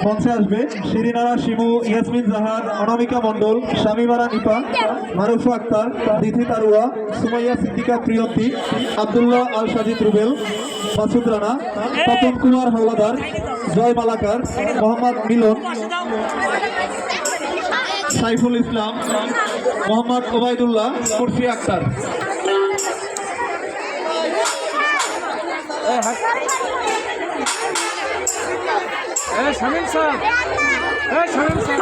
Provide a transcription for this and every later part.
মঞ্চে আসবে Shirinara Shimu, Yasmin Jahan, Anamika Mondal, Shamimara Nipa, Marufa Akter, Dithi Tarua, Sumaiya Siddika Priyonti, Abdullah Al Sajid Rubel, Masud Rana, Tapan Kumar Howlader, Joy Malakar, Mohammad Milon, Saiful Islam, Mohammad Obaidullah, Kurfi Akter. Shamim sir, Shamim sir.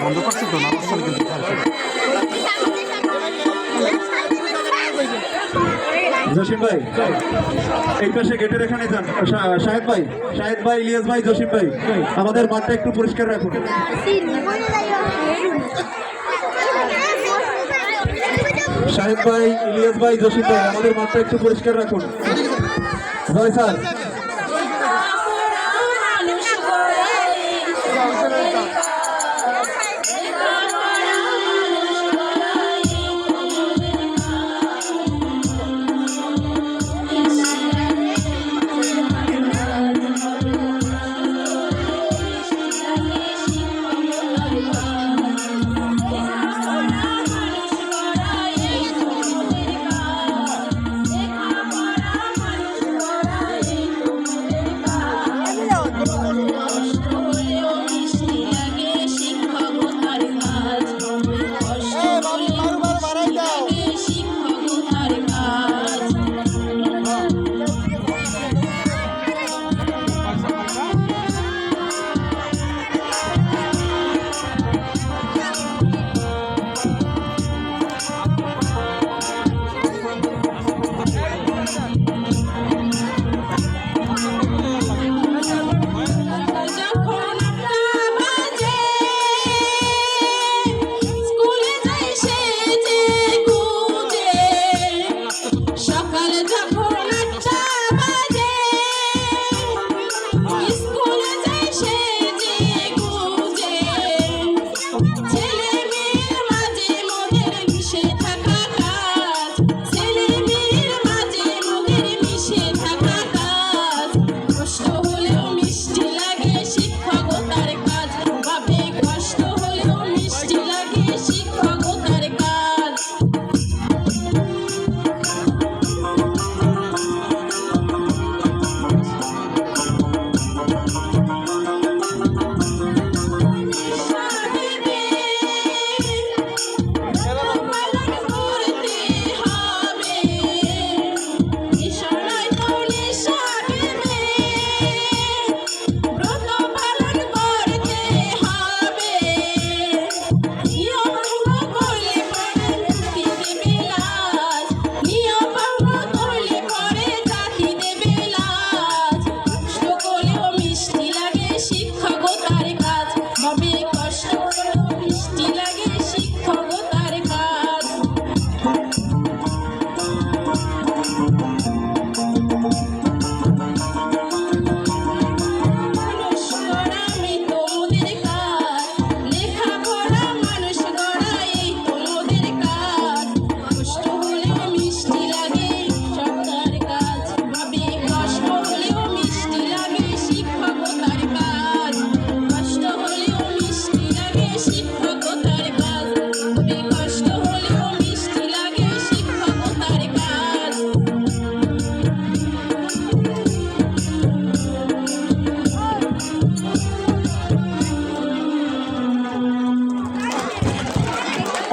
বন্ধ করছে তো না, কিন্তু জসিম ভাই এই পাশে গেটের এখানে যান। শাহেদ ভাই, ইলিয়াস ভাই, জসিম ভাই, আমাদের মাঠটা একটু পরিষ্কার রাখুন। শাহেদ ভাই, ইলিয়াস ভাই, জসিম ভাই, আমাদের মাঠটা একটু পরিষ্কার রাখুন। জয় স্যার।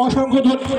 অসংখ্য ধন্যবাদ।